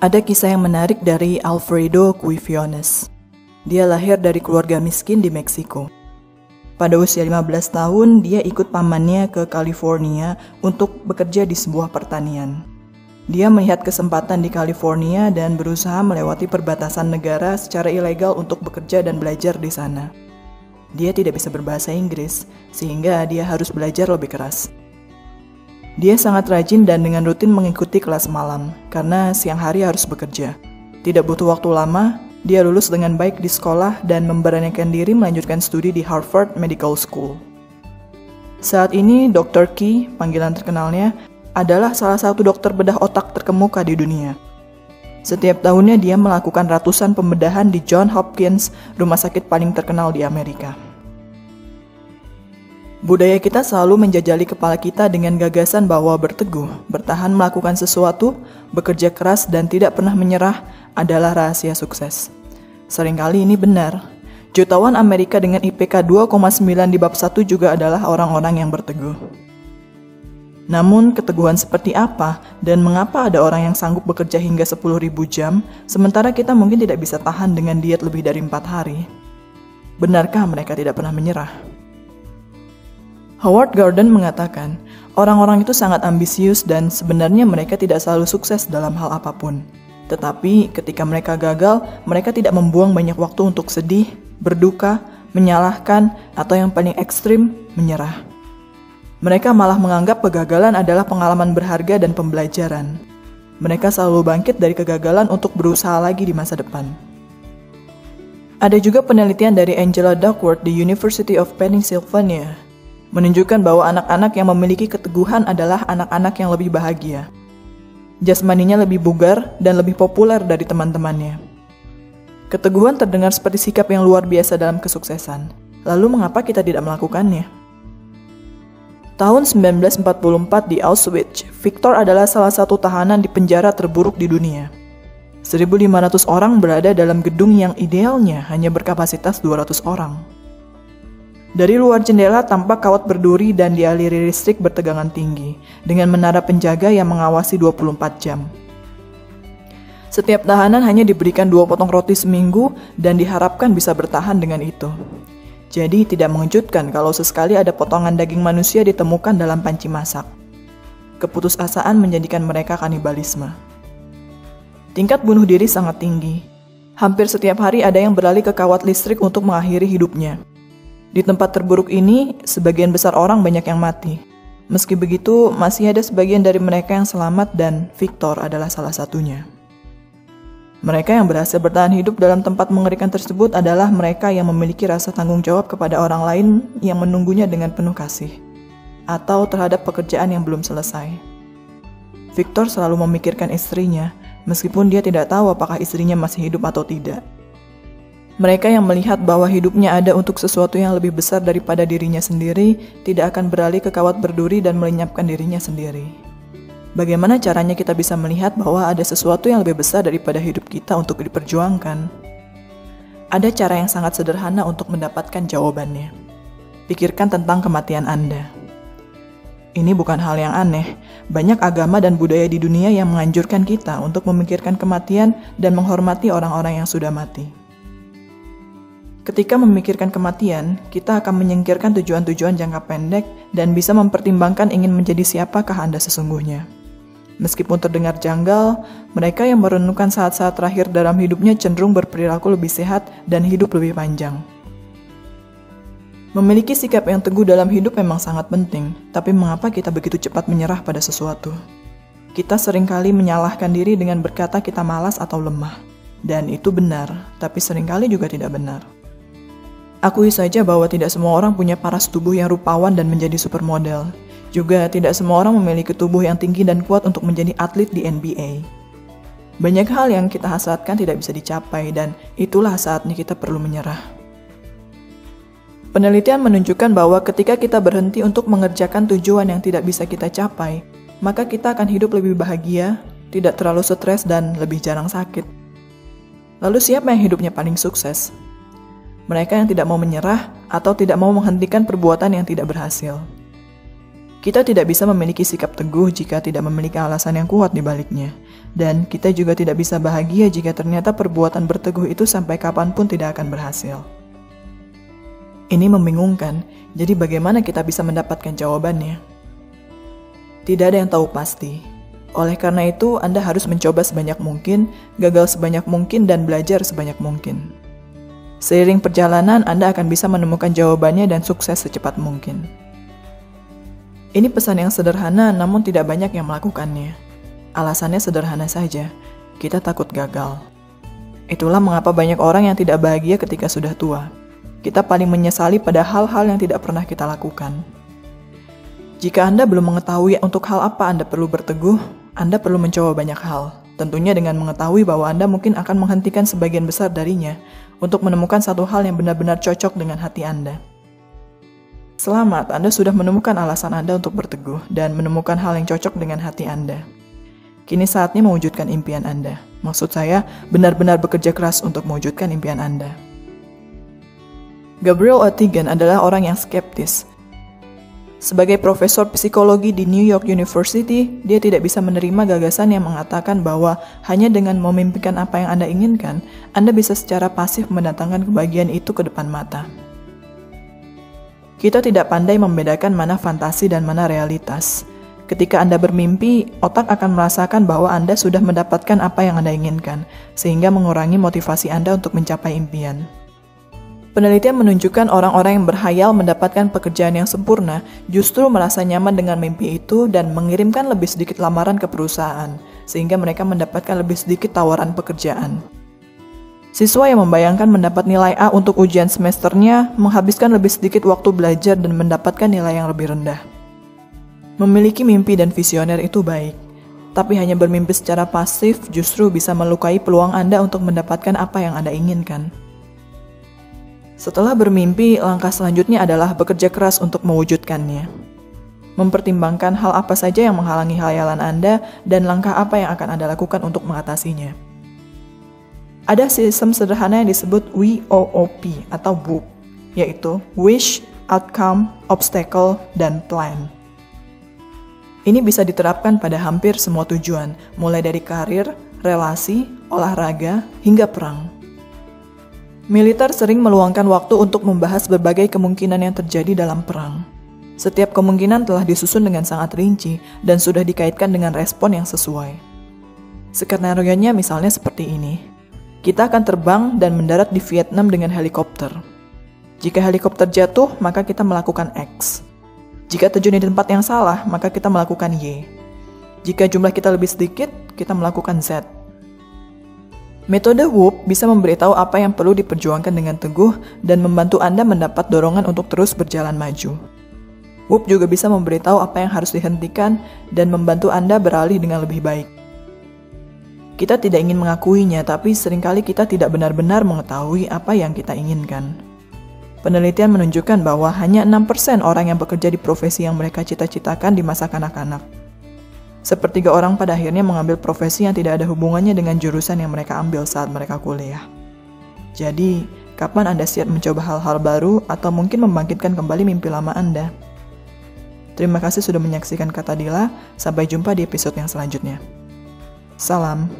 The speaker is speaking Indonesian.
Ada kisah yang menarik dari Alfredo Quifiones. Dia lahir dari keluarga miskin di Meksiko. Pada usia 15 tahun, dia ikut pamannya ke California untuk bekerja di sebuah pertanian. Dia melihat kesempatan di California dan berusaha melewati perbatasan negara secara ilegal untuk bekerja dan belajar di sana. Dia tidak bisa berbahasa Inggris, sehingga dia harus belajar lebih keras. Dia sangat rajin dan dengan rutin mengikuti kelas malam, karena siang hari harus bekerja. Tidak butuh waktu lama, dia lulus dengan baik di sekolah dan memberanikan diri melanjutkan studi di Harvard Medical School. Saat ini, Dr. Key, panggilan terkenalnya, adalah salah satu dokter bedah otak terkemuka di dunia. Setiap tahunnya dia melakukan ratusan pembedahan di Johns Hopkins, rumah sakit paling terkenal di Amerika. Budaya kita selalu menjajali kepala kita dengan gagasan bahwa berteguh, bertahan melakukan sesuatu, bekerja keras dan tidak pernah menyerah adalah rahasia sukses. Seringkali ini benar. Jutawan Amerika dengan IPK 2,9 di bab 1 juga adalah orang-orang yang berteguh. Namun, keteguhan seperti apa dan mengapa ada orang yang sanggup bekerja hingga 10.000 jam, sementara kita mungkin tidak bisa tahan dengan diet lebih dari 4 hari? Benarkah mereka tidak pernah menyerah? Howard Gardner mengatakan, orang-orang itu sangat ambisius dan sebenarnya mereka tidak selalu sukses dalam hal apapun. Tetapi ketika mereka gagal, mereka tidak membuang banyak waktu untuk sedih, berduka, menyalahkan, atau yang paling ekstrim, menyerah. Mereka malah menganggap kegagalan adalah pengalaman berharga dan pembelajaran. Mereka selalu bangkit dari kegagalan untuk berusaha lagi di masa depan. Ada juga penelitian dari Angela Duckworth di University of Pennsylvania menunjukkan bahwa anak-anak yang memiliki keteguhan adalah anak-anak yang lebih bahagia. Jasmaninya lebih bugar dan lebih populer dari teman-temannya. Keteguhan terdengar seperti sikap yang luar biasa dalam kesuksesan. Lalu mengapa kita tidak melakukannya? Tahun 1944 di Auschwitz, Victor adalah salah satu tahanan di penjara terburuk di dunia. 1.500 orang berada dalam gedung yang idealnya hanya berkapasitas 200 orang. Dari luar jendela tampak kawat berduri dan dialiri listrik bertegangan tinggi, dengan menara penjaga yang mengawasi 24 jam. Setiap tahanan hanya diberikan 2 potong roti seminggu dan diharapkan bisa bertahan dengan itu. Jadi tidak mengejutkan kalau sesekali ada potongan daging manusia ditemukan dalam panci masak. Keputusasaan menjadikan mereka kanibalisme. Tingkat bunuh diri sangat tinggi. Hampir setiap hari ada yang beralih ke kawat listrik untuk mengakhiri hidupnya. Di tempat terburuk ini, sebagian besar orang banyak yang mati. Meski begitu, masih ada sebagian dari mereka yang selamat dan Victor adalah salah satunya. Mereka yang berhasil bertahan hidup dalam tempat mengerikan tersebut adalah mereka yang memiliki rasa tanggung jawab kepada orang lain yang menunggunya dengan penuh kasih, atau terhadap pekerjaan yang belum selesai. Victor selalu memikirkan istrinya, meskipun dia tidak tahu apakah istrinya masih hidup atau tidak. Mereka yang melihat bahwa hidupnya ada untuk sesuatu yang lebih besar daripada dirinya sendiri, tidak akan beralih ke kawat berduri dan melenyapkan dirinya sendiri. Bagaimana caranya kita bisa melihat bahwa ada sesuatu yang lebih besar daripada hidup kita untuk diperjuangkan? Ada cara yang sangat sederhana untuk mendapatkan jawabannya. Pikirkan tentang kematian Anda. Ini bukan hal yang aneh. Banyak agama dan budaya di dunia yang menganjurkan kita untuk memikirkan kematian dan menghormati orang-orang yang sudah mati. Ketika memikirkan kematian, kita akan menyingkirkan tujuan-tujuan jangka pendek dan bisa mempertimbangkan ingin menjadi siapakah Anda sesungguhnya. Meskipun terdengar janggal, mereka yang merenungkan saat-saat terakhir dalam hidupnya cenderung berperilaku lebih sehat dan hidup lebih panjang. Memiliki sikap yang teguh dalam hidup memang sangat penting, tapi mengapa kita begitu cepat menyerah pada sesuatu? Kita seringkali menyalahkan diri dengan berkata kita malas atau lemah. Dan itu benar, tapi seringkali juga tidak benar. Akui saja bahwa tidak semua orang punya paras tubuh yang rupawan dan menjadi supermodel. Juga tidak semua orang memiliki tubuh yang tinggi dan kuat untuk menjadi atlet di NBA. Banyak hal yang kita hasratkan tidak bisa dicapai dan itulah saatnya kita perlu menyerah. Penelitian menunjukkan bahwa ketika kita berhenti untuk mengerjakan tujuan yang tidak bisa kita capai, maka kita akan hidup lebih bahagia, tidak terlalu stres dan lebih jarang sakit. Lalu siapa yang hidupnya paling sukses? Mereka yang tidak mau menyerah atau tidak mau menghentikan perbuatan yang tidak berhasil. Kita tidak bisa memiliki sikap teguh jika tidak memiliki alasan yang kuat di baliknya. Dan kita juga tidak bisa bahagia jika ternyata perbuatan berteguh itu sampai kapanpun tidak akan berhasil. Ini membingungkan, jadi bagaimana kita bisa mendapatkan jawabannya? Tidak ada yang tahu pasti. Oleh karena itu, Anda harus mencoba sebanyak mungkin, gagal sebanyak mungkin, dan belajar sebanyak mungkin. Seiring perjalanan, Anda akan bisa menemukan jawabannya dan sukses secepat mungkin. Ini pesan yang sederhana, namun tidak banyak yang melakukannya. Alasannya sederhana saja, kita takut gagal. Itulah mengapa banyak orang yang tidak bahagia ketika sudah tua. Kita paling menyesali pada hal-hal yang tidak pernah kita lakukan. Jika Anda belum mengetahui untuk hal apa Anda perlu berteguh, Anda perlu mencoba banyak hal. Tentunya dengan mengetahui bahwa Anda mungkin akan menghentikan sebagian besar darinya untuk menemukan satu hal yang benar-benar cocok dengan hati Anda. Selamat, Anda sudah menemukan alasan Anda untuk berteguh dan menemukan hal yang cocok dengan hati Anda. Kini saatnya mewujudkan impian Anda. Maksud saya, benar-benar bekerja keras untuk mewujudkan impian Anda. Gabriel Oettingen adalah orang yang skeptis. Sebagai profesor psikologi di New York University, dia tidak bisa menerima gagasan yang mengatakan bahwa hanya dengan memimpikan apa yang Anda inginkan, Anda bisa secara pasif mendatangkan kebahagiaan itu ke depan mata. Kita tidak pandai membedakan mana fantasi dan mana realitas. Ketika Anda bermimpi, otak akan merasakan bahwa Anda sudah mendapatkan apa yang Anda inginkan, sehingga mengurangi motivasi Anda untuk mencapai impian. Penelitian menunjukkan orang-orang yang berhayal mendapatkan pekerjaan yang sempurna justru merasa nyaman dengan mimpi itu dan mengirimkan lebih sedikit lamaran ke perusahaan, sehingga mereka mendapatkan lebih sedikit tawaran pekerjaan. Siswa yang membayangkan mendapat nilai A untuk ujian semesternya menghabiskan lebih sedikit waktu belajar dan mendapatkan nilai yang lebih rendah. Memiliki mimpi dan visioner itu baik, tapi hanya bermimpi secara pasif justru bisa melukai peluang Anda untuk mendapatkan apa yang Anda inginkan. Setelah bermimpi, langkah selanjutnya adalah bekerja keras untuk mewujudkannya. Mempertimbangkan hal apa saja yang menghalangi khayalan Anda dan langkah apa yang akan Anda lakukan untuk mengatasinya. Ada sistem sederhana yang disebut WOOP atau WOOP, yaitu Wish, Outcome, Obstacle, dan Plan. Ini bisa diterapkan pada hampir semua tujuan, mulai dari karir, relasi, olahraga, hingga perang. Militer sering meluangkan waktu untuk membahas berbagai kemungkinan yang terjadi dalam perang. Setiap kemungkinan telah disusun dengan sangat rinci dan sudah dikaitkan dengan respon yang sesuai. Skenario-nya misalnya seperti ini. Kita akan terbang dan mendarat di Vietnam dengan helikopter. Jika helikopter jatuh, maka kita melakukan X. Jika terjun di tempat yang salah, maka kita melakukan Y. Jika jumlah kita lebih sedikit, kita melakukan Z. Metode WOOP bisa memberitahu apa yang perlu diperjuangkan dengan teguh dan membantu Anda mendapat dorongan untuk terus berjalan maju. WOOP juga bisa memberitahu apa yang harus dihentikan dan membantu Anda beralih dengan lebih baik. Kita tidak ingin mengakuinya, tapi seringkali kita tidak benar-benar mengetahui apa yang kita inginkan. Penelitian menunjukkan bahwa hanya 6% orang yang bekerja di profesi yang mereka cita-citakan di masa kanak-kanak. Sepertiga orang pada akhirnya mengambil profesi yang tidak ada hubungannya dengan jurusan yang mereka ambil saat mereka kuliah. Jadi, kapan Anda siap mencoba hal-hal baru atau mungkin membangkitkan kembali mimpi lama Anda? Terima kasih sudah menyaksikan Kata Dila, sampai jumpa di episode yang selanjutnya. Salam.